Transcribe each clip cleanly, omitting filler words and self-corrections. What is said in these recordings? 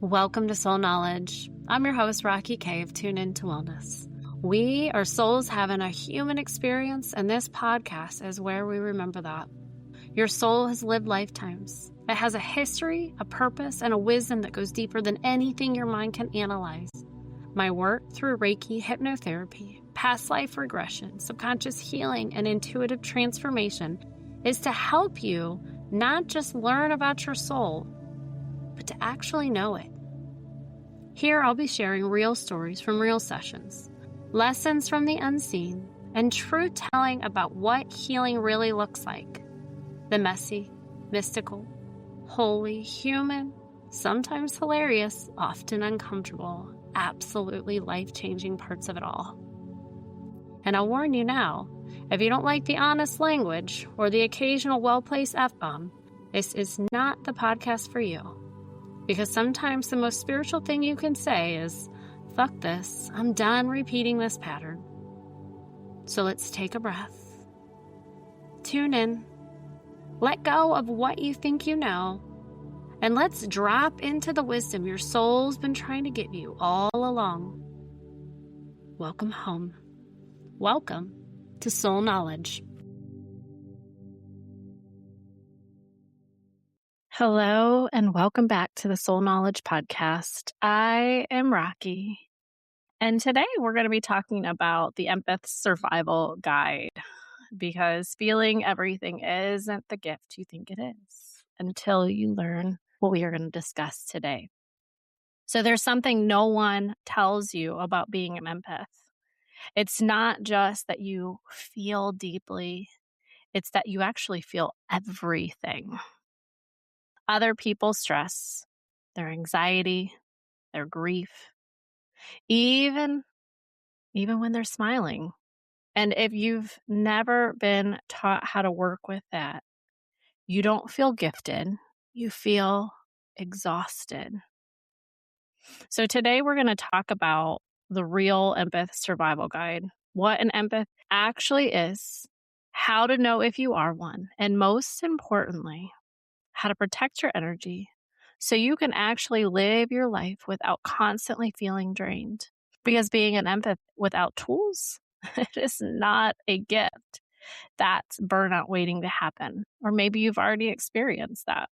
Welcome to Soul Knowledge. I'm your host, Rocky K of Tune Into Wellness. We are souls having a human experience, and this podcast is where we remember that. Your soul has lived lifetimes. It has a history, a purpose, and a wisdom that goes deeper than anything your mind can analyze. My work through Reiki, hypnotherapy, past life regression, subconscious healing, and intuitive transformation is to help you not just learn about your soul, but to actually know it. Here I'll be sharing real stories from real sessions, lessons from the unseen, and truth-telling about what healing really looks like. The messy, mystical, holy, human, sometimes hilarious, often uncomfortable, absolutely life-changing parts of it all. And I'll warn you now, if you don't like the honest language or the occasional well-placed F-bomb, this is not the podcast for you. Because sometimes the most spiritual thing you can say is, fuck this, I'm done repeating this pattern. So let's take a breath. Tune in. Let go of what you think you know. And let's drop into the wisdom your soul's been trying to give you all along. Welcome home. Welcome to Soul Knowledge. Hello, and welcome back to the Soul Knowledge Podcast. I am Rocky, and today we're going to be talking about the Empath Survival Guide, because feeling everything isn't the gift you think it is until you learn what we are going to discuss today. So there's something no one tells you about being an empath. It's not just that you feel deeply, it's that you actually feel everything. Other people's stress, their anxiety, their grief, even when they're smiling. And if you've never been taught how to work with that, you don't feel gifted, you feel exhausted. So today we're going to talk about the real Empath Survival Guide, what an empath actually is, how to know if you are one, and most importantly, how to protect your energy so you can actually live your life without constantly feeling drained. Because being an empath without tools, it is not a gift. That's burnout waiting to happen. Or maybe you've already experienced that.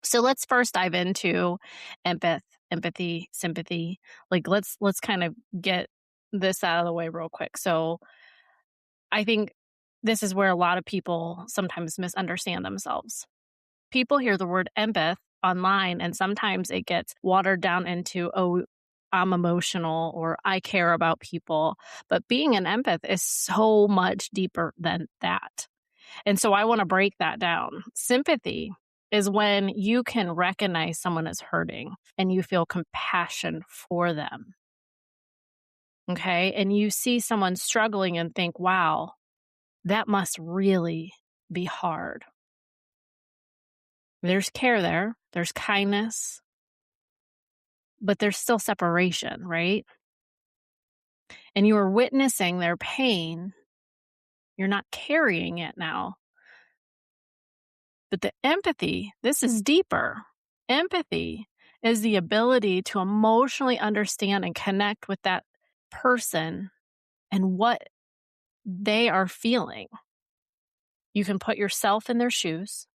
So let's first dive into empathy, sympathy. Let's kind of get this out of the way real quick. So I think this is where a lot of people sometimes misunderstand themselves. People hear the word empath online, and sometimes it gets watered down into, oh, I'm emotional or I care about people. But being an empath is so much deeper than that. And so I want to break that down. Sympathy is when you can recognize someone is hurting and you feel compassion for them. Okay? And you see someone struggling and think, wow, that must really be hard. There's care there, there's kindness, but there's still separation, right? And you are witnessing their pain. You're not carrying it now. But the empathy, this is deeper. Empathy is the ability to emotionally understand and connect with that person and what they are feeling. You can put yourself in their shoes.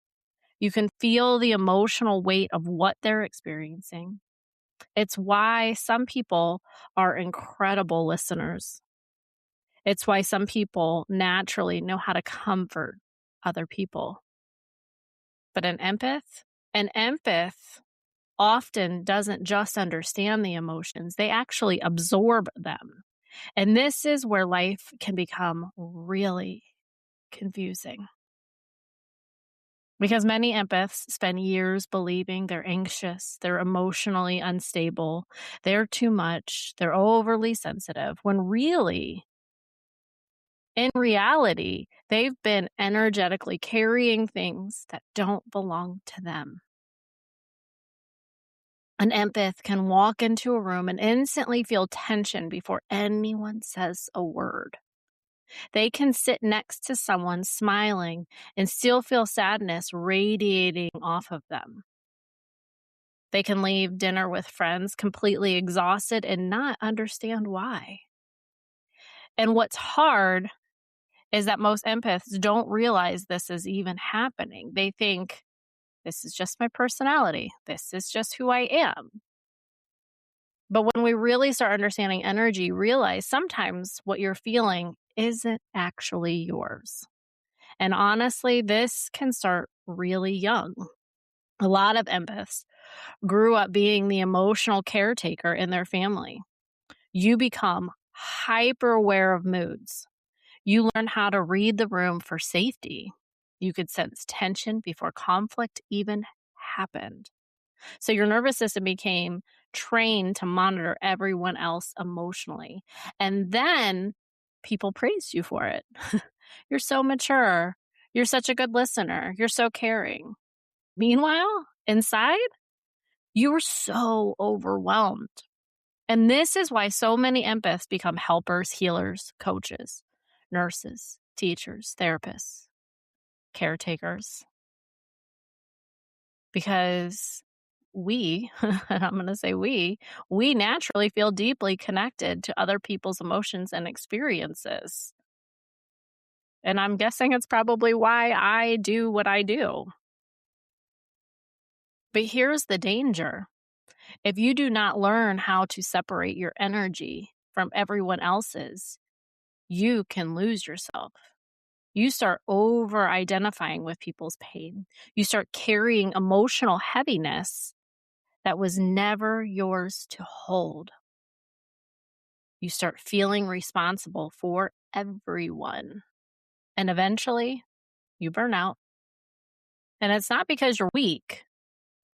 You can feel the emotional weight of what they're experiencing. It's why some people are incredible listeners. It's why some people naturally know how to comfort other people. But an empath often doesn't just understand the emotions, they actually absorb them. And this is where life can become really confusing. Because many empaths spend years believing they're anxious, they're emotionally unstable, they're too much, they're overly sensitive, when really, in reality, they've been energetically carrying things that don't belong to them. An empath can walk into a room and instantly feel tension before anyone says a word. They can sit next to someone smiling and still feel sadness radiating off of them. They can leave dinner with friends completely exhausted and not understand why. And what's hard is that most empaths don't realize this is even happening. They think, this is just my personality. This is just who I am. But when we really start understanding energy, realize sometimes what you're feeling isn't actually yours. And honestly, this can start really young. A lot of empaths grew up being the emotional caretaker in their family. You become hyper aware of moods. You learn how to read the room for safety. You could sense tension before conflict even happened. So your nervous system became trained to monitor everyone else emotionally. And then people praised you for it. You're so mature. You're such a good listener. You're so caring. Meanwhile, inside, you were so overwhelmed. And this is why so many empaths become helpers, healers, coaches, nurses, teachers, therapists, caretakers. Because we, and I'm going to say we naturally feel deeply connected to other people's emotions and experiences. And I'm guessing it's probably why I do what I do. But here's the danger. If you do not learn how to separate your energy from everyone else's, you can lose yourself. You start over identifying with people's pain. You start carrying emotional heaviness that was never yours to hold. You start feeling responsible for everyone. And eventually, you burn out. And it's not because you're weak,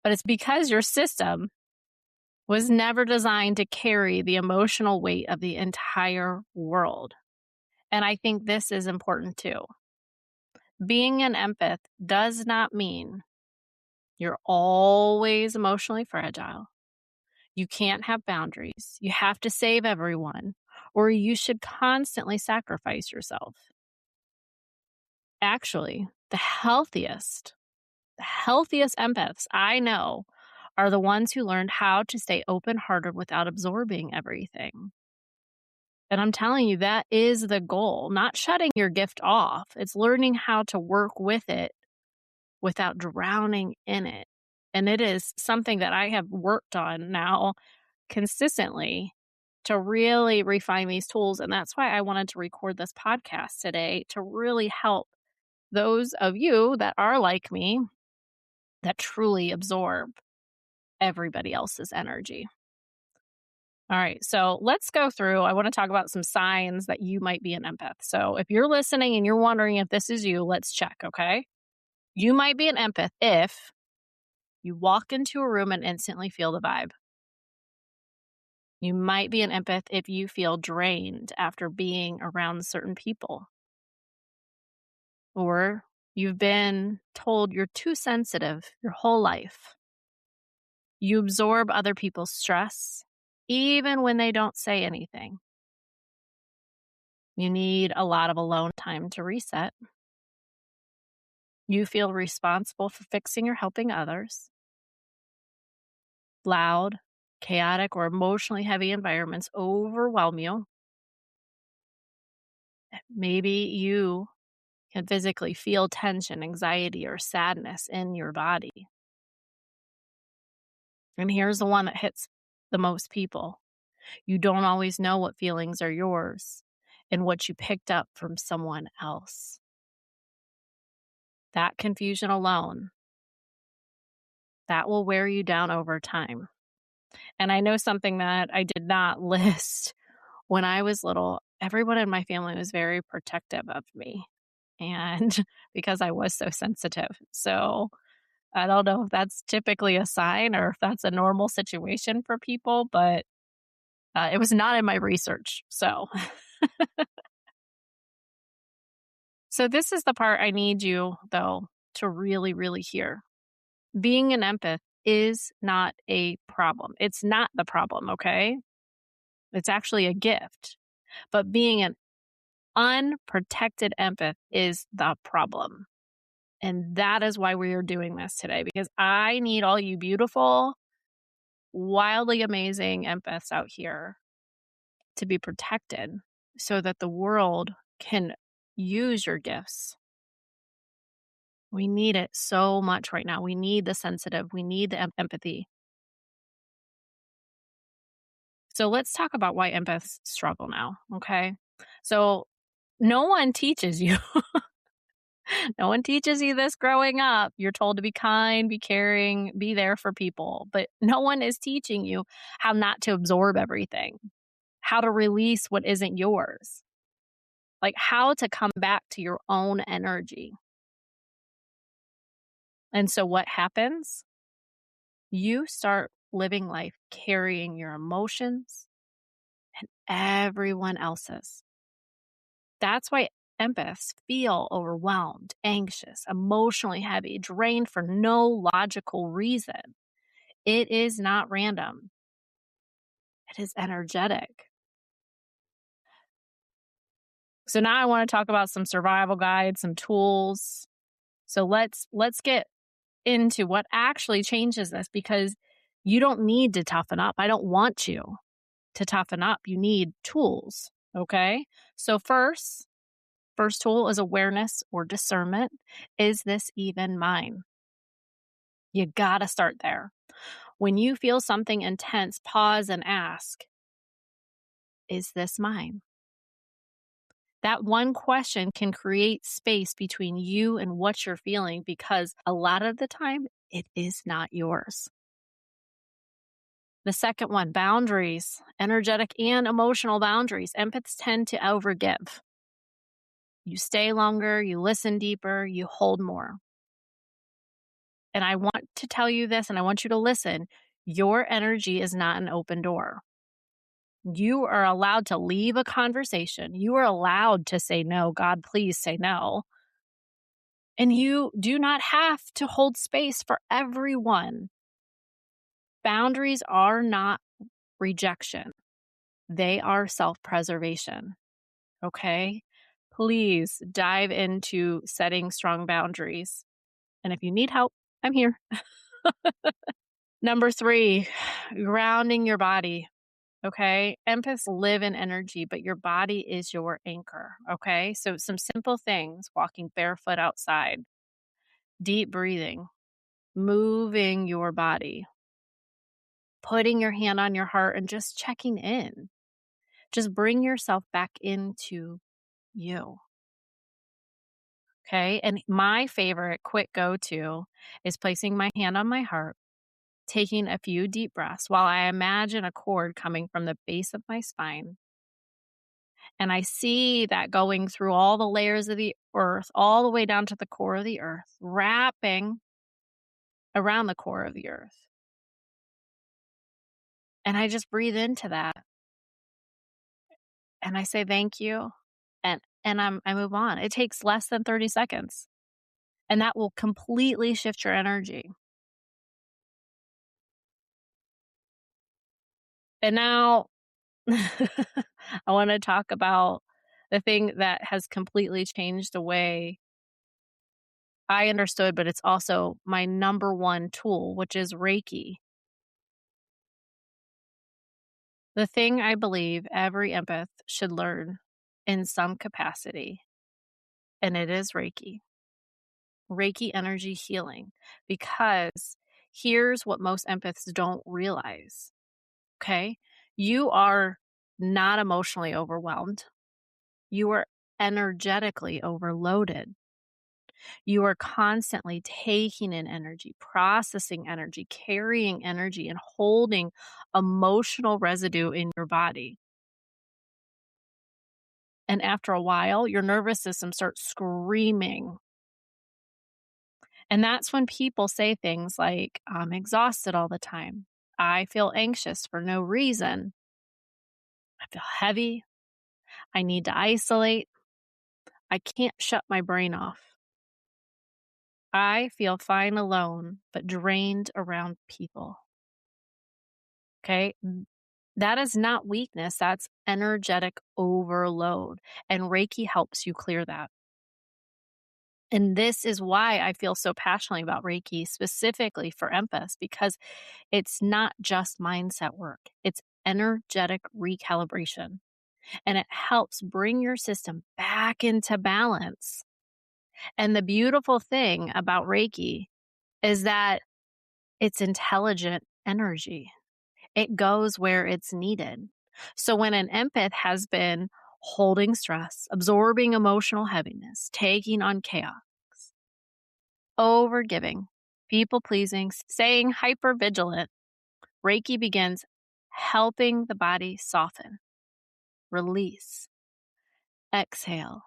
but it's because your system was never designed to carry the emotional weight of the entire world. And I think this is important too. Being an empath does not mean you're always emotionally fragile. You can't have boundaries. You have to save everyone, or you should constantly sacrifice yourself. Actually, the healthiest empaths I know are the ones who learned how to stay open-hearted without absorbing everything. And I'm telling you, that is the goal, not shutting your gift off. It's learning how to work with it without drowning in it. And it is something that I have worked on now consistently to really refine these tools. And that's why I wanted to record this podcast today to really help those of you that are like me, that truly absorb everybody else's energy. All right, so let's go through. I want to talk about some signs that you might be an empath. So if you're listening and you're wondering if this is you, let's check, okay? You might be an empath if you walk into a room and instantly feel the vibe. You might be an empath if you feel drained after being around certain people. Or you've been told you're too sensitive your whole life. You absorb other people's stress, even when they don't say anything. You need a lot of alone time to reset. You feel responsible for fixing or helping others. Loud, chaotic, or emotionally heavy environments overwhelm you. Maybe you can physically feel tension, anxiety, or sadness in your body. And here's the one that hits the most people. You don't always know what feelings are yours and what you picked up from someone else. That confusion alone, that will wear you down over time. And I know something that I did not list when I was little. Everyone in my family was very protective of me, and because I was so sensitive. So I don't know if that's typically a sign or if that's a normal situation for people, but it was not in my research. So this is the part I need you, though, to really, really hear. Being an empath is not a problem. It's not the problem, okay? It's actually a gift. But being an unprotected empath is the problem. And that is why we are doing this today, because I need all you beautiful, wildly amazing empaths out here to be protected so that the world can use your gifts. We need it so much right now. We need the sensitive, we need the empathy. So let's talk about why empaths struggle now, okay? So no one teaches you. No one teaches you this growing up. You're told to be kind, be caring, be there for people, but no one is teaching you how not to absorb everything, how to release what isn't yours, like how to come back to your own energy. And so what happens? You start living life carrying your emotions and everyone else's. That's why empaths feel overwhelmed, anxious, emotionally heavy, drained for no logical reason. It is not random. It is energetic. So now I want to talk about some survival guides, some tools. So let's get into what actually changes this, because you don't need to toughen up. I don't want you to toughen up. You need tools, okay? So first tool is awareness or discernment. Is this even mine? You got to start there. When you feel something intense, pause and ask, is this mine? That one question can create space between you and what you're feeling, because a lot of the time it is not yours. The second one, boundaries, energetic and emotional boundaries. Empaths tend to overgive. You stay longer, you listen deeper, you hold more. And I want to tell you this, and I want you to listen. Your energy is not an open door. You are allowed to leave a conversation. You are allowed to say no. God, please say no. And you do not have to hold space for everyone. Boundaries are not rejection. They are self-preservation. Okay? Please dive into setting strong boundaries. And if you need help, I'm here. Number 3, grounding your body. Okay. Empaths live in energy, but your body is your anchor. Okay. So some simple things: walking barefoot outside, deep breathing, moving your body, putting your hand on your heart and just checking in. Just bring yourself back into you. Okay. And my favorite quick go to is placing my hand on my heart, taking a few deep breaths while I imagine a cord coming from the base of my spine. And I see that going through all the layers of the earth, all the way down to the core of the earth, wrapping around the core of the earth. And I just breathe into that. And I say thank you. I move on. It takes less than 30 seconds. And that will completely shift your energy. And now I want to talk about the thing that has completely changed the way I understood, but it's also my number one tool, which is Reiki. The thing I believe every empath should learn in some capacity, and it is Reiki energy healing, because here's what most empaths don't realize. Okay. You are not emotionally overwhelmed. You are energetically overloaded. You are constantly taking in energy, processing energy, carrying energy, and holding emotional residue in your body. And after a while, your nervous system starts screaming. And that's when people say things like, I'm exhausted all the time. I feel anxious for no reason. I feel heavy. I need to isolate. I can't shut my brain off. I feel fine alone, but drained around people. Okay. That is not weakness. That's energetic overload. And Reiki helps you clear that. And this is why I feel so passionately about Reiki, specifically for empaths, because it's not just mindset work, it's energetic recalibration. And it helps bring your system back into balance. And the beautiful thing about Reiki is that it's intelligent energy. It goes where it's needed. So when an empath has been holding stress, absorbing emotional heaviness, taking on chaos, overgiving, people pleasing, staying hyper vigilant, Reiki begins helping the body soften, release, exhale,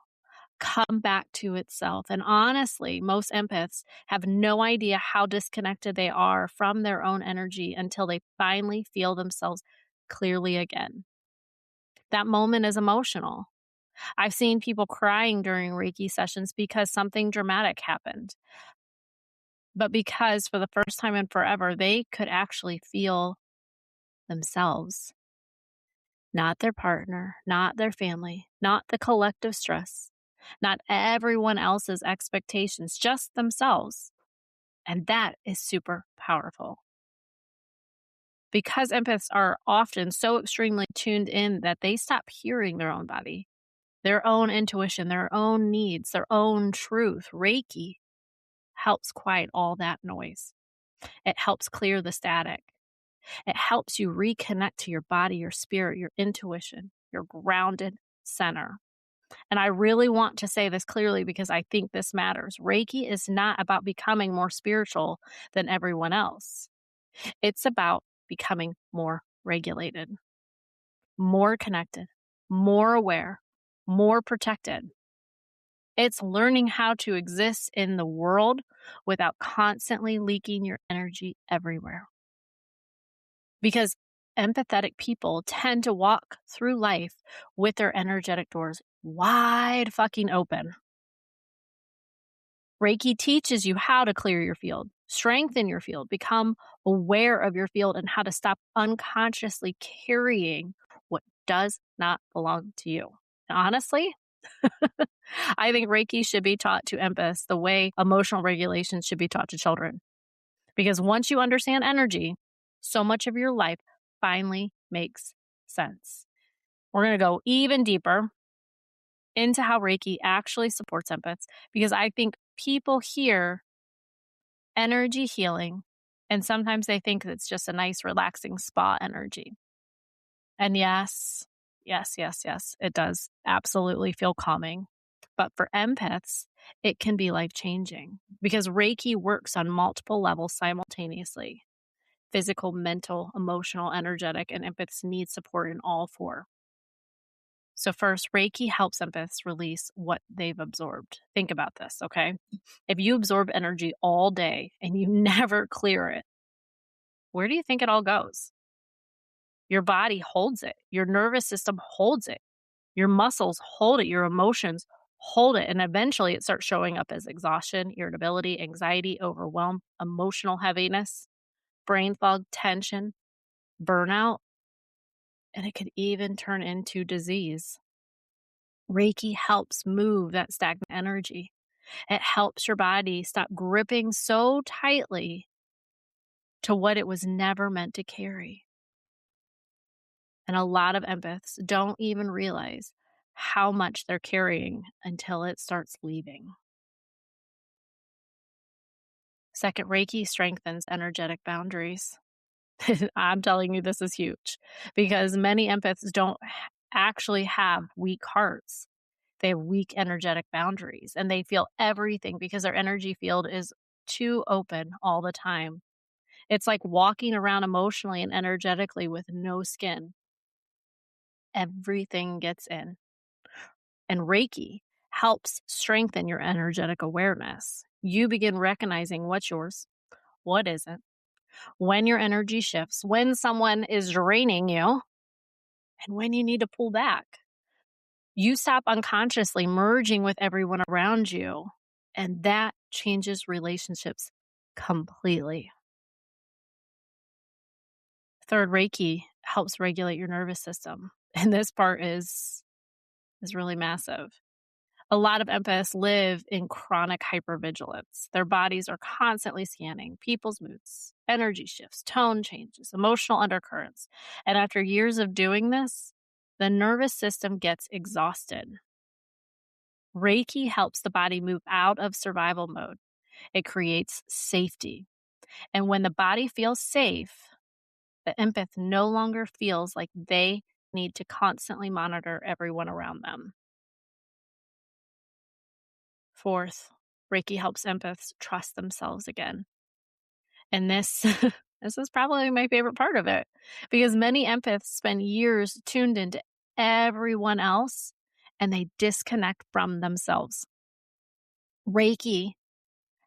come back to itself. And honestly, most empaths have no idea how disconnected they are from their own energy until they finally feel themselves clearly again. That moment is emotional. I've seen people crying during Reiki sessions because something dramatic happened, but because for the first time in forever, they could actually feel themselves, not their partner, not their family, not the collective stress, not everyone else's expectations, just themselves. And that is super powerful. Because empaths are often so extremely tuned in that they stop hearing their own body, their own intuition, their own needs, their own truth. Reiki helps quiet all that noise. It helps clear the static. It helps you reconnect to your body, your spirit, your intuition, your grounded center. And I really want to say this clearly because I think this matters. Reiki is not about becoming more spiritual than everyone else. It's about becoming more regulated, more connected, more aware, more protected. It's learning how to exist in the world without constantly leaking your energy everywhere. Because empathetic people tend to walk through life with their energetic doors wide fucking open. Reiki teaches you how to clear your field, strengthen your field, become aware of your field, and how to stop unconsciously carrying what does not belong to you. And honestly, I think Reiki should be taught to empaths the way emotional regulation should be taught to children. Because once you understand energy, so much of your life finally makes sense. We're going to go even deeper into how Reiki actually supports empaths because I think people hear energy healing and sometimes they think it's just a nice, relaxing spa energy. And yes, it does absolutely feel calming. But for empaths, it can be life changing because Reiki works on multiple levels simultaneously: physical, mental, emotional, energetic, and empaths need support in all four. So first, Reiki helps empaths release what they've absorbed. Think about this, okay? If you absorb energy all day and you never clear it, where do you think it all goes? Your body holds it. Your nervous system holds it. Your muscles hold it. Your emotions hold it. And eventually it starts showing up as exhaustion, irritability, anxiety, overwhelm, emotional heaviness, brain fog, tension, burnout, and it could even turn into disease. Reiki helps move that stagnant energy. It helps your body stop gripping so tightly to what it was never meant to carry. And a lot of empaths don't even realize how much they're carrying until it starts leaving. Second, Reiki strengthens energetic boundaries. I'm telling you, this is huge because many empaths don't actually have weak hearts. They have weak energetic boundaries and they feel everything because their energy field is too open all the time. It's like walking around emotionally and energetically with no skin. Everything gets in. And Reiki helps strengthen your energetic awareness. You begin recognizing what's yours, what isn't, when your energy shifts, when someone is draining you, and when you need to pull back. You stop unconsciously merging with everyone around you, and that changes relationships completely. Third, Reiki helps regulate your nervous system. And this part is really massive. A lot of empaths live in chronic hypervigilance. Their bodies are constantly scanning people's moods, energy shifts, tone changes, emotional undercurrents. And after years of doing this, the nervous system gets exhausted. Reiki helps the body move out of survival mode. It creates safety. And when the body feels safe, the empath no longer feels like they need to constantly monitor everyone around them. Fourth, Reiki helps empaths trust themselves again. And this this is probably my favorite part of it, because many empaths spend years tuned into everyone else and they disconnect from themselves. Reiki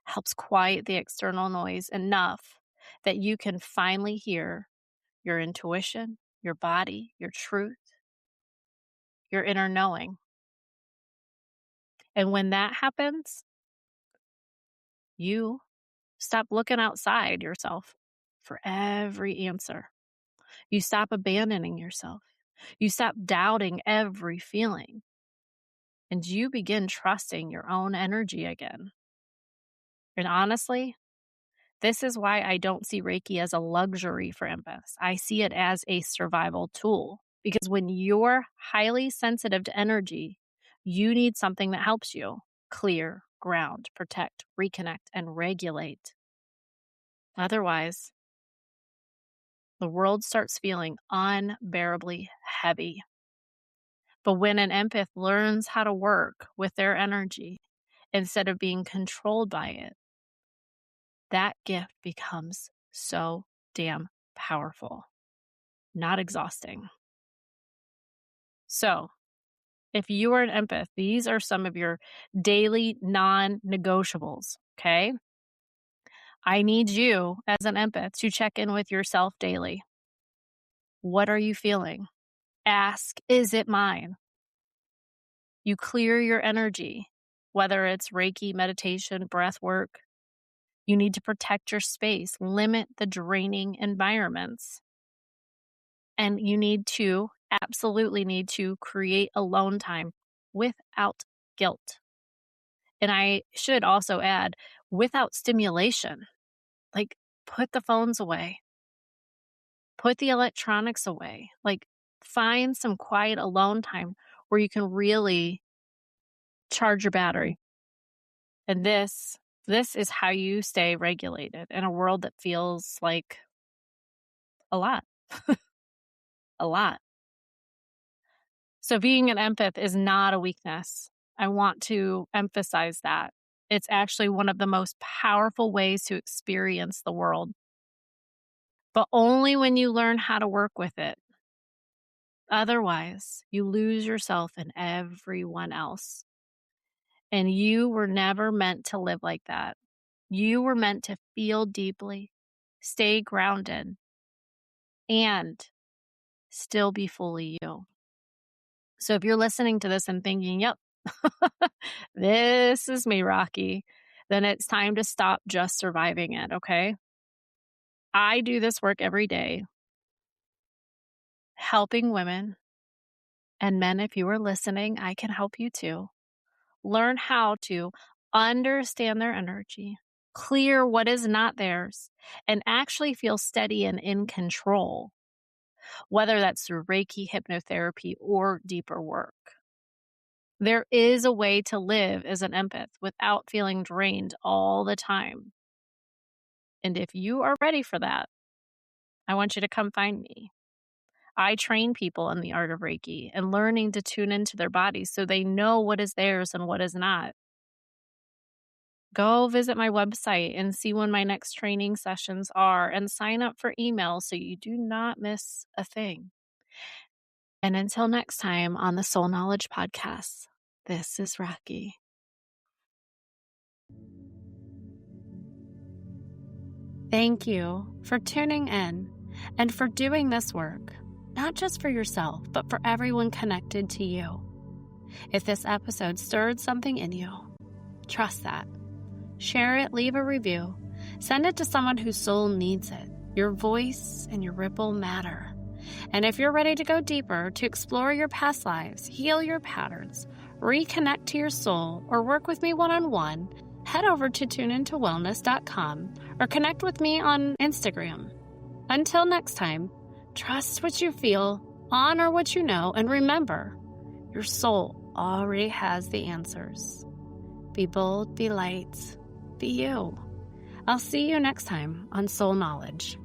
helps quiet the external noise enough that you can finally hear your intuition, your body, your truth, your inner knowing. And when that happens, you stop looking outside yourself for every answer. You stop abandoning yourself. You stop doubting every feeling. And you begin trusting your own energy again. And honestly, this is why I don't see Reiki as a luxury for empaths. I see it as a survival tool. Because when you're highly sensitive to energy, you need something that helps you clear, ground, protect, reconnect, and regulate. Otherwise, the world starts feeling unbearably heavy. But when an empath learns how to work with their energy instead of being controlled by it, that gift becomes so damn powerful, not exhausting. So, if you are an empath, these are some of your daily non-negotiables, okay? I need you as an empath to check in with yourself daily. What are you feeling? Ask, is it mine? You clear your energy, whether it's Reiki, meditation, breath work. You need to protect your space, limit the draining environments. And you absolutely need to create alone time without guilt. And I should also add, without stimulation. Like, put the phones away. Put the electronics away. Like, find some quiet alone time where you can really charge your battery. And this is how you stay regulated in a world that feels like a lot. A lot. So being an empath is not a weakness. I want to emphasize that. It's actually one of the most powerful ways to experience the world. But only when you learn how to work with it. Otherwise, you lose yourself in everyone else. And you were never meant to live like that. You were meant to feel deeply, stay grounded, and still be fully you. So if you're listening to this and thinking, yep, this is me, Rocky, then it's time to stop just surviving it, okay? I do this work every day, helping women and men. If you are listening, I can help you too. Learn how to understand their energy, clear what is not theirs, and actually feel steady and in control, whether that's through Reiki, hypnotherapy, or deeper work. There is a way to live as an empath without feeling drained all the time. And if you are ready for that, I want you to come find me. I train people in the art of Reiki and learning to tune into their bodies so they know what is theirs and what is not. Go visit my website and see when my next training sessions are and sign up for email so you do not miss a thing. And until next time on the Soul Knowledge Podcast, this is Rocky. Thank you for tuning in and for doing this work, not just for yourself, but for everyone connected to you. If this episode stirred something in you, trust that. Share it, leave a review, send it to someone whose soul needs it. Your voice and your ripple matter. And if you're ready to go deeper, to explore your past lives, heal your patterns, reconnect to your soul, or work with me one-on-one, head over to tuneintowellness.com or connect with me on Instagram. Until next time, trust what you feel, honor what you know, and remember, your soul already has the answers. Be bold, be light, be you. I'll see you next time on Soul Knowledge.